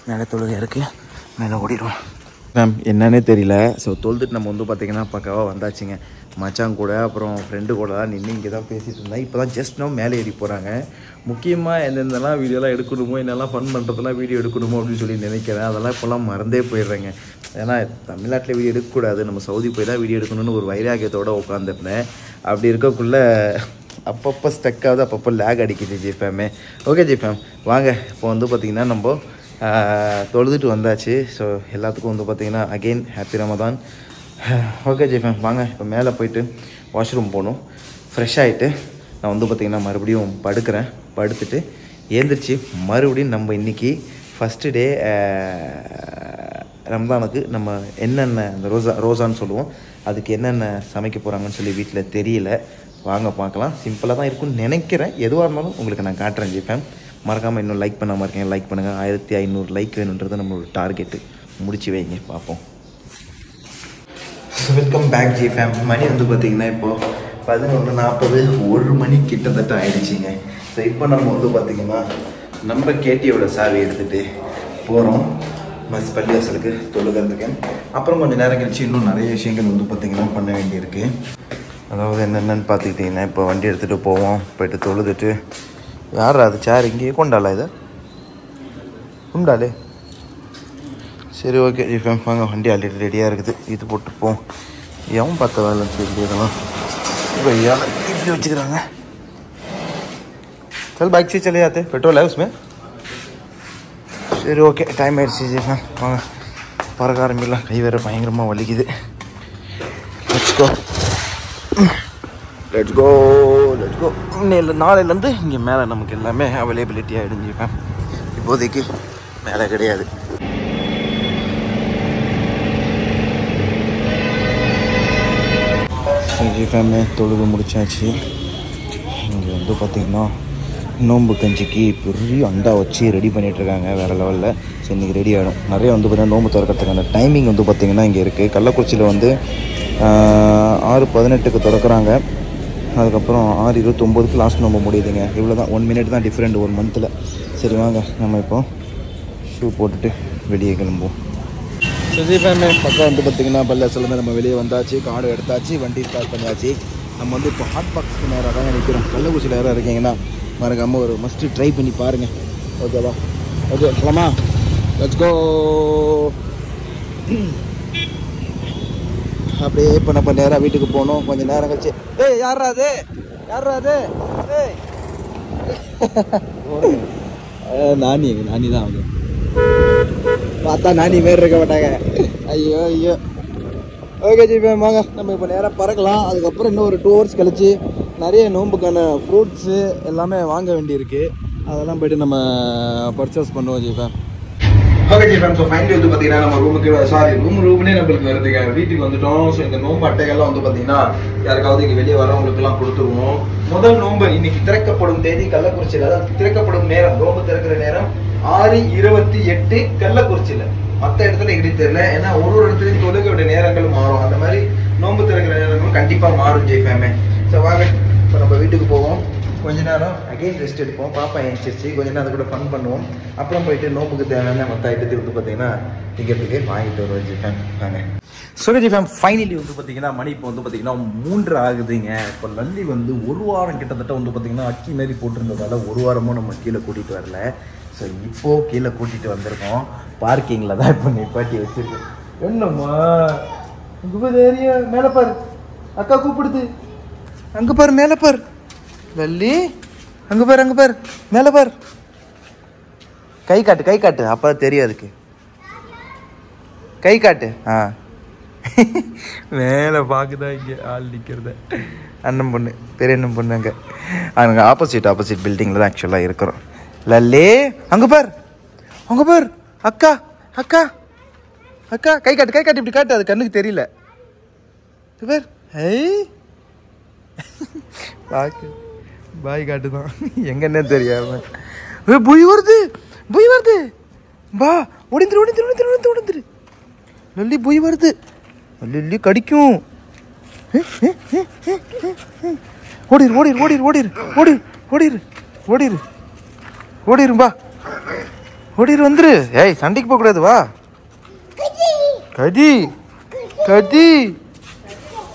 மேலே தொழுகை இருக்குது, மேலே ஓடிடுவோம். மேம் என்னன்னே தெரியல. ஸோ தொழுதுட்டு நம்ம வந்து பார்த்திங்கன்னா பக்காவாக வந்தாச்சுங்க. மச்சான் கூட அப்புறம் ஃப்ரெண்டு கூட தான் நின்று இங்கே தான் பேசிகிட்டு இருந்தேன். இப்போ தான் ஜஸ்ட் நம்ம மேலே ஏறி போகிறாங்க. முக்கியமாக எந்தெந்தெல்லாம் வீடியோலாம் எடுக்கணுமோ, என்னெல்லாம் ஃபன் பண்ணுறதெல்லாம் வீடியோ எடுக்கணுமோ அப்படின்னு சொல்லி நினைக்கிறேன். அதெல்லாம் இப்போல்லாம் மறந்தே போயிடுறேங்க. ஏன்னா தமிழ்நாட்டில் வீடியோ எடுக்கக்கூடாது, நம்ம சவுதி போய் தான் வீடியோ எடுக்கணும்னு ஒரு வைராகியத்தோடு உட்காந்துருந்தேன். அப்படி இருக்கக்குள்ளே அப்பப்போ ஸ்டக் ஆகுது, அப்பப்போ லேக் அடிக்குது ஜிஃபேமே. ஓகே ஜிஃபேம், வாங்க இப்போ வந்து பார்த்திங்கன்னா நம்ம தொழுதுட்டு வந்தாச்சு. ஸோ எல்லாத்துக்கும் வந்து பார்த்திங்கன்னா அகெயின் ஹாப்பி ரமதான். ஓகே ஜிஃபேம், வாங்க இப்போ மேலே போயிட்டு வாஷ்ரூம் போகணும். ஃப்ரெஷ் ஆகிட்டு நான் வந்து பார்த்திங்கன்னா மறுபடியும் படுக்கிறேன். படுத்துட்டு ஏந்திரிச்சு மறுபடியும் நம்ம இன்றைக்கி ஃபஸ்ட்டு டே ரம்ஜானுக்கு நம்ம என்னென்ன அந்த ரோசான்னு சொல்லுவோம், அதுக்கு என்னென்ன சமைக்க போகிறாங்கன்னு சொல்லி வீட்டில் தெரியல. வாங்க பார்க்கலாம். சிம்பிளாக தான் இருக்குன்னு நினைக்கிறேன். எதுவாக இருந்தாலும் உங்களுக்கு நான் காட்டுறேன் ஜிஃபேம். மறக்காமல் இன்னும் லைக் பண்ணாமல் இருக்கேன், லைக் பண்ணுங்கள். 1500 லைக் வேணுன்றது நம்மளோட டார்கெட்டு. முடிச்சு வைங்க பார்ப்போம். Welcome back G Fam. மணி வந்து பார்த்திங்கன்னா இப்போது 11:40, 1 மணி கிட்டத்தட்ட ஆகிடுச்சிங்க. ஸோ இப்போ நம்ம வந்து பார்த்திங்கன்னா நம்ம கேடியோட சாவி எடுத்துகிட்டு போகிறோம் பள்ளி வாசலுக்கு தொழுகிறதுக்கு. அப்புறம் கொஞ்சம் நேரம் கழிச்சு இன்னும் நிறைய விஷயங்கள் வந்து பார்த்திங்கன்னா பண்ண வேண்டியிருக்கு. அதாவது என்னென்னு பார்த்துக்கிட்டிங்கன்னா இப்போ வண்டி எடுத்துகிட்டு போவோம். போய்ட்டு தொழுதுட்டு யார் அது சேர் இங்கேயே கொண்டாளா? இதை உண்டாலே. சரி ஓகே ஜிஃபேம், வாங்க வண்டி ஆல்ரெடி ரெடியாக இருக்குது. இது போட்டு போவோம். எவன் பார்த்த வேலை சொல்லி இதெல்லாம் இப்போ இப்படி வச்சுக்கிறாங்க. चल बाइक से चले जाते, पेट्रोल है उसमें. சரி ஓகே, டைம் ஆயிடுச்சு ஜிஃபேம், வாங்க பறக்க ஆரம்பிக்கலாம். கை வேறு பயங்கரமாக வலிக்குது. Let's go let's go let's go. நாளையிலேருந்து இங்கே மேலே நமக்கு எல்லாமே அவைலபிலிட்டி ஆகிடும் ஜிஃபேம். இப்போதைக்கு மேலே கிடையாது. ஜிஃபேமே தொழுது முடிச்சாச்சு. வந்து பார்த்திங்கன்னா நோம்பு கஞ்சிக்கு பெரிய அண்டா வச்சு ரெடி பண்ணிகிட்ருக்காங்க வேறு லெவலில். ஸோ இன்றைக்கி ரெடி ஆகிடும். நிறைய வந்து பார்த்திங்கன்னா நோம்பு திறக்கிறதுக்கான டைமிங் வந்து பார்த்திங்கன்னா இங்கே இருக்குது. கள்ளக்குறிச்சியில் வந்து 6:18 திறக்கிறாங்க. அதுக்கப்புறம் 6:29 லாஸ்ட் நோம்பு முடியுதுங்க. இவ்வளோ தான், 1 மினிட் தான் டிஃப்ரெண்ட் 1 மந்தில். சரி வாங்க நம்ம இப்போ ஷூ போட்டுட்டு வெளியே கிளம்புவோம். சுஜி ஃபேமிலி பக்கம் வந்து பார்த்திங்கன்னா பல்லாசிலேருந்து நம்ம வெளியே வந்தாச்சு. கார்டு எடுத்தாச்சு, வண்டி ஸ்டார்ட் பண்ணியாச்சு. நம்ம வந்து இப்போ ஹாட் பாக்ஸ்க்கு நேராக தான் நிற்கிறோம். கள்ளக்குறிச்சியில் யாராவது இருக்கீங்கன்னா மறக்காமல் ஒரு மஸ்ட்டு ட்ரை பண்ணி பாருங்கள். ஓகேவா? ஓகே போலாமா? Let's go. அப்படியே இப்போ நம்ம நேராக வீட்டுக்கு போகணும். கொஞ்சம் நேரம் கழிச்சு யாரா அது நானி தான் அவங்க பார்த்தா நானி மாரி இருக்க மாட்டாங்க. ஐயோ ஐயோ. ஓகே ஜி வாங்க நம்ம இப்போ நேராக பறக்கலாம். அதுக்கப்புறம் இன்னும் ஒரு 2 hours கழிச்சு நிறைய நோம்புக்கான ஃப்ரூட்ஸு எல்லாமே வாங்க வேண்டியிருக்கு. அதெல்லாம் போய்ட்டு நம்ம பர்ச்சேஸ் பண்ணுவோம் G fam. Okay G fame. So finally வந்து பார்த்தீங்கன்னா நம்ம ரூம்னே நம்மளுக்கு வருதுங்க. வீட்டுக்கு வந்துட்டோம். ஸோ இந்த நோம்பு அட்டைகள்லாம் வந்து பார்த்தீங்கன்னா யாருக்காவது இங்கே வெளியே வரவங்களுக்குலாம் கொடுத்துருவோம். முதல் நோம்பு இன்னைக்கு திறக்கப்படும் தேதி கள்ளக்குறிச்சியில், அதாவது திறக்கப்படும் நேரம், நோம்பு திறக்கிற நேரம் 6:28 கள்ளக்குறிச்சியில். மற்ற இடத்துல எங்களுக்கு தெரியல, ஏன்னா ஒரு இடத்துலையும் தொழுகையோட நேரங்கள் மாறும். அந்த மாதிரி நோம்பு திறக்கிற நேரங்களும் கண்டிப்பாக மாறும் ஜெய் ஃபேமே. ஸோ வாங்க இப்போ நம்ம வீட்டுக்கு போவோம். கொஞ்ச நேரம் அகெயின் ரெஸ்ட் எடுப்போம். பாப்பா எழுந்திரிச்சு கொஞ்ச நேரம் கூட ஃபன் பண்ணுவோம். அப்புறம் போயிட்டு நோம்புக்கு தேவையான மற்ற ஐட்டத்தை வந்து பார்த்தீங்கன்னா டிக்கெட்டுக்கு வாங்கிட்டு வருவோம் ஜி ஃபேம். வாங்க. சுரஜி ஃபேம் ஃபைனலி வந்து பார்த்தீங்கன்னா மணி இப்போ வந்து பார்த்தீங்கன்னா 3 ஆகுதுங்க. இப்போ லல்லி வந்து 1 வாரம் கிட்டத்தட்ட வந்து பார்த்தீங்கன்னா அக்கி மாரி போட்டிருந்ததால 1 வாரமும் நம்ம கீழே கூட்டிகிட்டு வரல. ஸோ இப்போது கீழே கூட்டிகிட்டு வந்திருக்கோம். பார்க்கிங்கில் தான் இப்போ நிப்பாட்டி வச்சுருக்கோம். என்னம்மா உங்கள் ஏரியா மேலே பாரு, அக்கா கூப்பிடுது. அங்கே பாரு, மேலே பாரு லல்லி, அங்கே பாரு மேலே பாரு. கை காட்டு அப்போ தெரியும். அதுக்கு கை காட்டு. மேலே பார்க்குதா இங்கே ஆள் நிற்கிறத. அண்ணன் பொண்ணு, பெரிய அண்ணன் பொண்ணு. அங்கே ஆப்போசிட் பில்டிங்கில் தான் ஆக்சுவலாக இருக்கிறோம். லல்லே அங்கே பார் அக்கா கை காட்டு இப்படி காட்டு. அது கண்ணுக்கு தெரியல. பேர் பாய் காட்டு தான், எங்கன்னே தெரியாம. புய் வருது பா, ஒடிந்துரு லல்லி. புய் வருது லல்லி, கடிக்கும். ஓடிரும்பா, ஓடிரு வந்துரு. ஏய் சண்டைக்கு போக கூடாது. வா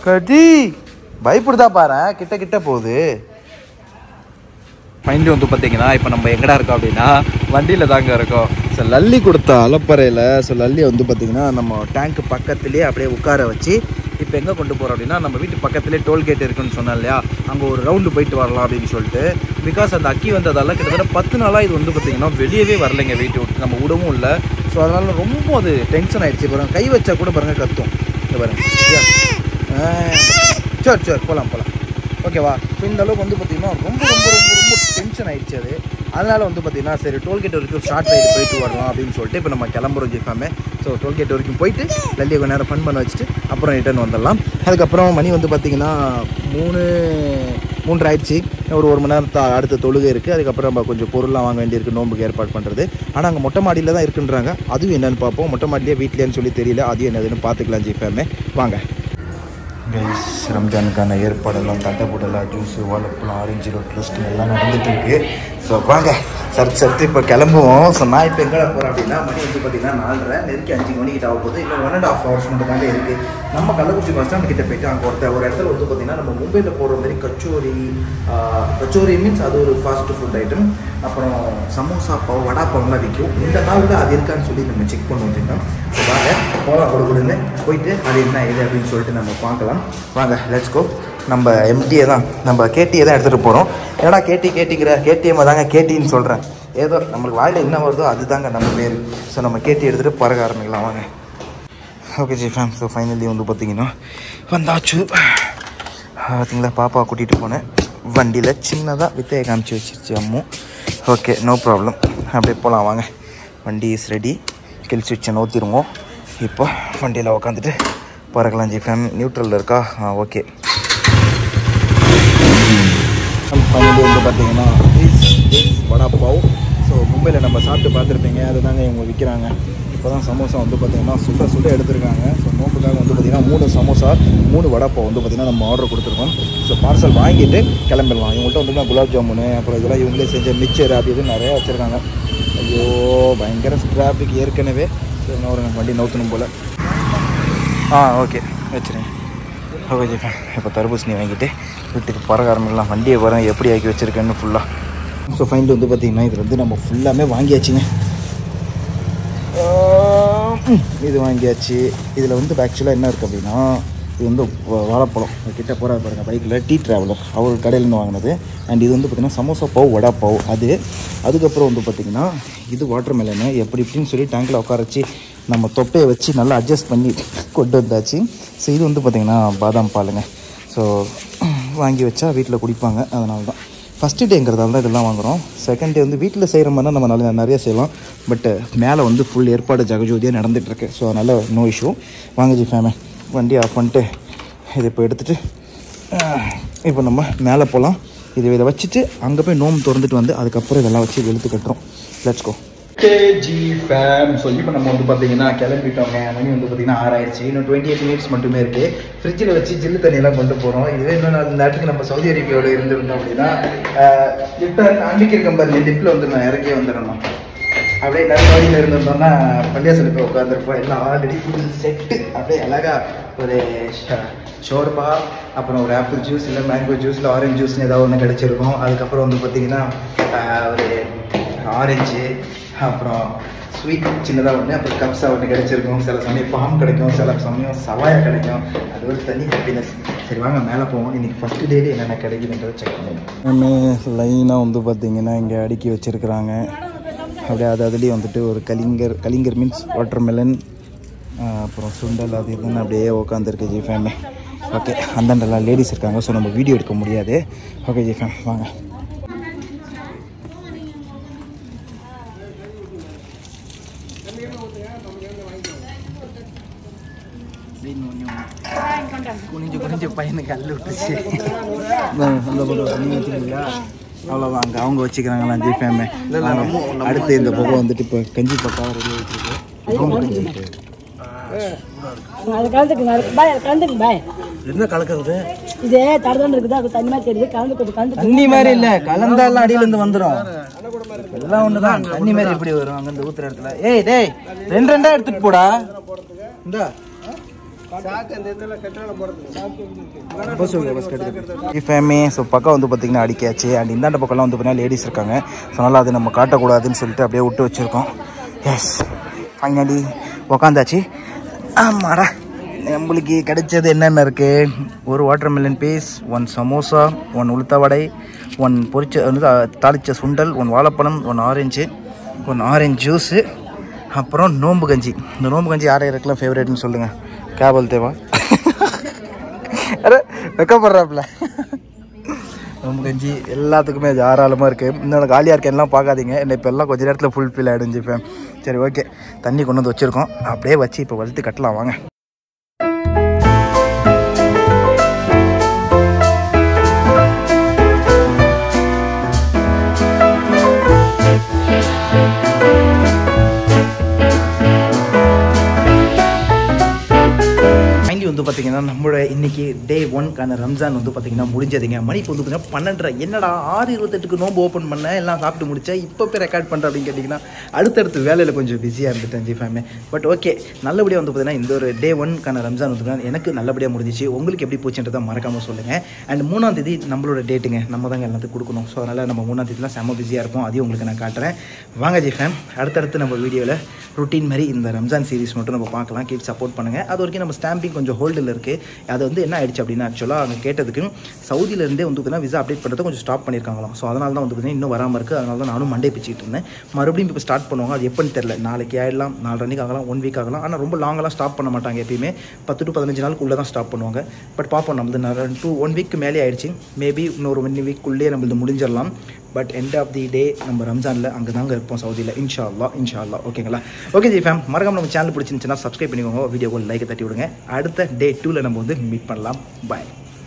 கடி பயப்படுதா பாரு. கிட்ட போகுது. ஃபைனலி வந்து பார்த்தீங்கன்னா இப்போ நம்ம எங்கடா இருக்கோம் அப்படின்னா வண்டியில் தாங்க இருக்கோம். ஸோ லல்லி கொடுத்த அலப்பறையில் லல்லி வந்து பார்த்தீங்கன்னா நம்ம டேங்க்கு பக்கத்துலேயே அப்படியே உட்கார வச்சு இப்போ எங்கே கொண்டு போகிறோம் அப்படின்னா நம்ம வீட்டு பக்கத்துலேயே டோல்கேட் இருக்குன்னு சொன்னேன் இல்லையா, அங்கே ஒரு ரவுண்டு போயிட்டு வரலாம் அப்படின்னு சொல்லிட்டு. பிகாஸ் அந்த அக்கி வந்ததால் கிட்டத்தட்ட 10 நாளாக இது வந்து பார்த்திங்கன்னா வெளியவே வரலைங்க வீட்டை விட்டு, நம்ம விடவும் இல்லை. ஸோ அதனால் ரொம்ப அது டென்ஷன் ஆகிடுச்சு. பாருங்கள் கை வச்சா கூட பாருங்கள் கத்தும். இங்கே பாருங்கள். சரி போகலாம் ஓகேவா. ஸோ இந்த அளவுக்கு வந்து பார்த்திங்கன்னா ரொம்ப டென்ஷன் ஆகிடுச்சு அது. அதனால் வந்து பார்த்திங்கன்னா சரி டோல்கேட் வரைக்கும் ஷார்ட் ரைடு போயிட்டு வரலாம் அப்படின்னு சொல்லிட்டு இப்போ நம்ம கிளம்புறோம் ஜிஃபாமே. ஸோ டோல்கேட் வரைக்கும் போயிட்டு லல்லியை கொஞ்சம் நேரம் ஃபன் பண்ண வச்சுட்டு அப்புறம் ரிட்டர்ன் வந்துடலாம். அதுக்கப்புறம் மணி வந்து பார்த்திங்கன்னா 3 ஆயிடுச்சு. ஒரு மணி நேரத்தை அடுத்த தொழுகை இருக்குது. அதுக்கப்புறம் நம்ம கொஞ்சம் பொருள்லாம் வாங்க வேண்டியிருக்கு நோம்புக்கு ஏற்பாடு பண்ணுறது. ஆனால் அங்கே மொட்டை மாடியில் தான் இருக்குன்றாங்க. அதுவும் என்னென்னு பார்ப்போம். மொட்டை மாடியிலே வீட்லேன்னு சொல்லி தெரியல. அது என்னதுன்னு பார்த்துக்கலாம் ஜிஃபாமே. வாங்க. கைஸ் ரம்ஜானுக்கான ஏற்பாடெல்லாம் தட்டப்படலாம். ஜூஸு, வாழைப்பழம், ஆரஞ்சு, ரோஸ்ட் எல்லாம் நடந்துகிட்ருக்கு. ஸோ வாங்க சர்த்து இப்போ கிளம்புவோம். ஸோ நான் இப்போ எங்கே போகிறேன் அப்படின்னா மணி வந்து பார்த்திங்கன்னா 4:30 நெருக்கி 5 மணிக்கிட்ட ஆக போகுது. இன்னும் 1.5 hours மட்டும் தாங்க இருக்குது. நம்ம கள்ளக்குறிச்சி பஸ் ஸ்டாண்ட் கிட்ட போய்ட்டு அங்கே ஒரு இடத்துல வந்து பார்த்திங்கன்னா நம்ம மும்பையில் போகிற மாதிரி கச்சோரி மீன்ஸ் அது ஒரு ஃபாஸ்ட் ஃபுட் ஐட்டம். அப்புறம் சமோசா பாவ், வடா பாவெலாம் விற்கும். இந்த நாளில் அது இருக்கான்னு சொல்லி நம்ம செக் பண்ண வச்சுருக்கோம். ஸோ வாங்க போகலாம் கொடுன்னு போயிட்டு அது என்ன இது அப்படின்னு சொல்லிட்டு நம்ம பார்க்கலாம். வாங்க லெட்ஸ் கோ. நம்ம எம்டியை தான், நம்ம கேடியை தான் எடுத்துகிட்டு போகிறோம். ஏன்னா கேட்டிங்கிற கேடிஎம்மை தாங்க கேட்டின்னு சொல்கிறேன். ஏதோ நம்மளுக்கு வாயில் என்ன வருதோ அது தாங்க நம்ம பேர். ஸோ நம்ம கேட்டி எடுத்துகிட்டு பறக்க ஆரம்பிக்கலாம் வாங்க. Okay G fame. So finally வந்து பார்த்திங்கன்னா வந்தாச்சு. பார்த்திங்களா பாப்பா கூட்டிகிட்டு போனேன் வண்டியில். சின்னதாக வித்தையை காமிச்சு வச்சிருச்சு அம்மு. Okay no problem. அப்படியே போகலாம் வாங்க. வண்டி இஸ் ரெடி. கில் சுவிட்சை நோத்திடுவோம். இப்போ வண்டியில் உக்காந்துட்டு பறக்கலாம் ஜி ஃபேம். நியூட்ரலில் இருக்கா? ஓகே. ஃபைனலி வந்து பார்த்தீங்கன்னா வடா பாவ். ஸோ மும்பையில் நம்ம சாப்பிட்டு பார்த்துருப்பீங்க, அதுதாங்க இவங்க விற்கிறாங்க. இப்போ தான் சமோசா வந்து பார்த்திங்கன்னா சுட எடுத்துருக்காங்க. ஸோ நோம்புக்காக வந்து பார்த்திங்கன்னா 3 சமோசா 3 வடாப்பாவ் வந்து பார்த்திங்கன்னா நம்ம ஆர்டர் கொடுத்துருக்கோம். ஸோ பார்சல் வாங்கிட்டு கிளம்பிடலாம். இவங்கள்ட்ட வந்து குலாப் ஜாமுனு, அப்புறம் இதெல்லாம் இவங்களே செஞ்ச மிக்சர் அப்படி இது நிறையா வச்சுருக்காங்க. ஐயோ பயங்கர டிராஃபிக் ஏற்கனவே. ஸோ இன்னும் ஒரு வண்டி நவுத்தணும் போல். ஓகே வச்சுருங்க. ஓகே ஜி ஃபேன், இப்போ தர்பூசணி வாங்கிட்டு வீட்டுக்கு பரகாரமெல்லாம் வண்டியை பாருங்கள் எப்படி ஆக்கி வச்சுருக்கேன்னு ஃபுல்லாக. ஸோ ஃபைனல் வந்து பார்த்திங்கன்னா இதில் வந்து நம்ம ஃபுல்லாமே வாங்கியாச்சுங்க. இது வாங்கியாச்சு. இதில் வந்து ஆக்சுவலாக என்ன இருக்குது அப்படின்னா, இது வந்து வாழைப்பழம் கிட்ட போகிற பாருங்கள் பைக்கில் டீ ட்ராவலர் அவர் கடையிலேருந்து வாங்கினது. அண்ட் இது வந்து பார்த்திங்கன்னா சமோசா பாவ் வடா பாவ் அதுக்கப்புறம் வந்து பார்த்திங்கன்னா இது வாட்டர் மெலனு எப்படி இப்படின்னு சொல்லி டேங்கில் உட்கார வச்சு நம்ம தொப்பையை வச்சு நல்லா அட்ஜஸ்ட் பண்ணி கொண்டு வந்தாச்சு. ஸோ இது வந்து பார்த்திங்கன்னா பாதாம் பாலுங்க. ஸோ வாங்கி வச்சா வீட்டில் குடிப்பாங்க, அதனால தான். ஃபஸ்ட்டு டேங்கிறதால தான் இதெல்லாம் வாங்குகிறோம். செகண்ட் டே வந்து வீட்டில் செய்கிற மாதிரி தான் நம்ம நிறையா செய்யலாம். பட்டு மேலே வந்து ஃபுல் ஏற்பாடு ஜகஜோதியாக நடந்துகிட்ருக்கு. ஸோ அதனால் நோ இஷ்யூ. வாங்க ஜி ஃபேமே, வண்டி ஆஃப் பண்ணிட்டு இதை இப்போ எடுத்துகிட்டு இப்போ நம்ம மேலே போகலாம். இதை வச்சுட்டு அங்கே போய் நோம்பு திறந்துட்டு வந்து அதுக்கப்புறம் இதெல்லாம் வச்சு வெளுத்து கட்டுறோம். Let's go. G fame. So இப்போ நம்ம வந்து பார்த்தீங்கன்னா கிளம்பிட்டோங்க. மணி வந்து பார்த்தீங்கன்னா 6 ஆயிடுச்சு. இன்னும் 28 மினிட்ஸ் மட்டுமே இருக்குது. ஃப்ரிட்ஜில் வச்சு ஜில்லு தண்ணியெல்லாம் கொண்டு போகிறோம். இதுவே இன்னும் அந்த நேரத்துக்கு நம்ம சவுதி அரேபியாவில் இருந்திருந்தோம் அப்படின்னா லிஃப்ட் அன்றைக்கி இருக்க பாருங்க, லிஃப்ட்டில் வந்து நான் இறங்கியே வந்துடணும். அப்படியே நிறைய வழியில் இருந்திருந்தோம்னா பள்ளியாசல் போய் உட்காந்துருப்போம். எல்லாம் ஆல்ரெடி ஃபுல் செட்டு. அப்படியே அழகாக ஒரு ஷோர்பா, அப்புறம் ஒரு ஆப்பிள் ஜூஸ், இல்லை மேங்கோ ஜூஸ், இல்லை ஆரஞ்சு ஜூஸ்னு ஏதாவது ஒன்று கிடச்சிருக்கும். அதுக்கப்புறம் வந்து பார்த்திங்கன்னா ஒரு ஆரஞ்சு, அப்புறம் ஸ்வீட் சின்னதாக ஒன்று, அப்புறம் கப்ஸாக ஒன்று கிடச்சிருக்கும். சில சமயம் ஃபார்ம் கிடைக்கும், சில சமயம் சவாயா கிடைக்கும். அது ஒரு தனி ஹாப்பினஸ். சரி வாங்க மேலே போவோம். இன்றைக்கி ஃபஸ்ட்டு டேலே என்னென்ன கிடைக்குதுன்றதை செக் பண்ணுவோம். லைனாக வந்து பார்த்திங்கன்னா இங்கே அடுக்கி வச்சுருக்குறாங்க. அப்படியே அதுலேயும் வந்துட்டு ஒரு கலிங்கர் மீன்ஸ் வாட்டர் மெலன், அப்புறம் சுண்டல், அது இதுன்னு அப்படியே உட்காந்துருக்கு ஜி ஃபேமே. ஓகே, அந்தாண்டெல்லாம் லேடிஸ் இருக்காங்க. ஸோ நம்ம வீடியோ எடுக்க முடியாது. ஓகே ஜி ஃபேம் வாங்க. குனிஞ்சு பையனுக்கு கல் விட்டுச்சு. அவ்வளோதான், அங்கே அவங்க வச்சுக்கிறாங்களா ஜி ஃபேமே. அடுத்து இந்த பக்கம் வந்துட்டு இப்போ கஞ்சி பக்கம் ரெடி ஆகிட்டு என்ன கலக்குது. இதே தரதான் இருக்குது, அது தண்ணி மாதிரி தெரியுது. கலந்து தண்ணி மாதிரி இல்லை, கலந்தாலும் அடியிலேருந்து வந்துடும். எல்லாம் ஒன்று தான், தண்ணி மாதிரி எப்படி வரும் அங்கேருந்து ஊற்றுற இடத்துல. ஏய் டேய், 2 எடுத்துட்டு போடா. இந்த ஸோ பக்கம் வந்து பார்த்திங்கன்னா அடிக்காச்சு. அண்ட் இந்தாண்ட பக்கம்லாம் வந்து பார்த்தீங்கன்னா லேடிஸ் இருக்காங்க. ஸோ அதனால் அது நம்ம காட்டக்கூடாதுன்னு சொல்லிட்டு அப்படியே விட்டு வச்சுருக்கோம். எஸ் ஃபைனலி உக்காந்தாச்சு. ஆமாடா, நம்மளுக்கு கிடைச்சது என்னென்ன இருக்குது? ஒரு வாட்டர் மெலன் பீஸ், 1 சமோசா, 1 உளுத்த வடை, 1 பொரிச்ச வந்து தாளித்த சுண்டல், 1 வாழைப்பழம், 1 ஆரஞ்சு, 1 ஆரஞ்சு ஜூஸு, அப்புறம் நோம்பு கஞ்சி. இந்த நோம்பு கஞ்சி யாரை யாருக்கெல்லாம் ஃபேவரேட்னு சொல்லுங்கள். கேபல் தேவா அரே வெக்கப்படுறாப்புல. நோம்பு கஞ்சி எல்லாத்துக்குமே தாராளமாக இருக்குது. இன்னொன்று காலியாக இருக்கேன்லாம் பார்க்காதீங்க. என்ன இப்போ எல்லாம் கொஞ்சம் நேரத்தில் ஃபுல் ஃபில் ஆகிடுஞ்சிப்பேன். சரி ஓகே, தண்ணி கொண்டு வந்து வச்சுருக்கோம். அப்படியே வச்சு இப்போ வளர்த்து கட்டலாம் வாங்க. வந்து பார்த்தீங்கன்னா நம்மளோட இன்றைக்கி டே 1க்கான ரம்ஜான் வந்து பார்த்திங்கன்னா முடிஞ்சதுங்க. மணி இப்போ வந்து பார்த்தீங்கன்னா 12:30. என்னடா 6:28க்கு நோம்பு ஓப்பன் பண்ணேன், எல்லாம் சாப்பிட்டு முடித்தேன், இப்போ போய் ரெக்கார்ட் பண்ணுறேன் அப்படின்னு கேட்டிங்கன்னா அடுத்தடுத்து வேலையில் கொஞ்சம் பிஸியாக இருந்துட்டேன் ஜி ஃபேமே. பட் ஓகே, நல்லபடியாக வந்து பார்த்தீங்கன்னா இந்த ஒரு டே 1க்கான ரம்ஜான் வந்து எனக்கு நல்லபடியாக முடிஞ்சிச்சு. உங்களுக்கு எப்படி போச்சுன்றதை மறக்காமல் சொல்லுங்கள். அண்ட் 3ஆம் தேதி நம்மளோட டேட்டுங்க, நம்ம தாங்க எல்லாத்துக்கும் கொடுக்கணும். ஸோ அதனால் நம்ம 3ஆம் தேதிலாம் செம்ம பிஸியாக இருப்போம். அதையும் உங்களுக்கு நான் காட்டுறேன் வாங்க ஜி ஃபேம். அடுத்தடுத்து நம்ம வீடியோவில் ரொட்டீன் மாதிரி இந்த ரம்ஜான் சீரிஸ் மட்டும் நம்ம பார்க்கலாம். கீப் சப்போர்ட் பண்ணுங்கள். அது வரைக்கும் நம்ம ஸ்டாம்பிங் கொஞ்சம் ஹோல்டில் இருக்குது. அது வந்து என்ன ஆயிடுச்சு அப்படின்னா, ஆக்சுவலாக அவங்க கேட்டதுக்கு சவுதியிலேருந்தே வந்து பார்த்தீங்கன்னா விசா அப்டேட் பண்ணுறதை கொஞ்சம் ஸ்டாப் பண்ணியிருக்காங்களாம். ஸோ அதனால தான் வந்து பார்த்தீங்கன்னா இன்னும் வராமல் இருக்குது. அதனால தான் நானும் மண்டே பிச்சுட்டு இருந்தேன். மறுபடியும் இப்போ ஸ்டார்ட் பண்ணுவாங்க. அது எப்போன்னு தெரியல. நாளைக்கு ஆகிடலாம், 4 அன்றைக்கு ஆகலாம், 1 வீக் ஆகலாம். ஆனால் ரொம்ப லாங்கெல்லாம் ஸ்டாப் பண்ண மாட்டாங்க. எப்பயுமே 10 to 15 நாளுக்குள்ளே தான் ஸ்டாப் பண்ணுவாங்க. பட் பார்ப்போம், நம்மளது 1 வீக் மேலே ஆயிடுச்சு. மேபி இன்னொரு 1 வீக்குள்ளேயே நம்மளது முடிஞ்சிடலாம். பட் எண்ட் ஆஃப் தி டே நம்ம ரம்ஜானில் அங்கே தாங்க இருப்போம் சவுதியில். இன்ஷா அல்லா. ஓகேங்களா? ஓகே ஜி ஃபேம், மறக்காம நம்ம சேனல் பிடிச்சிருந்துச்சுன்னா சப்ஸ்கிரைப் பண்ணிக்கோங்க. வீடியோக்கு லைக் தட்டி விடுங்க. அடுத்த டே 2ல் நம்ம வந்து மீட் பண்ணலாம். பாய்.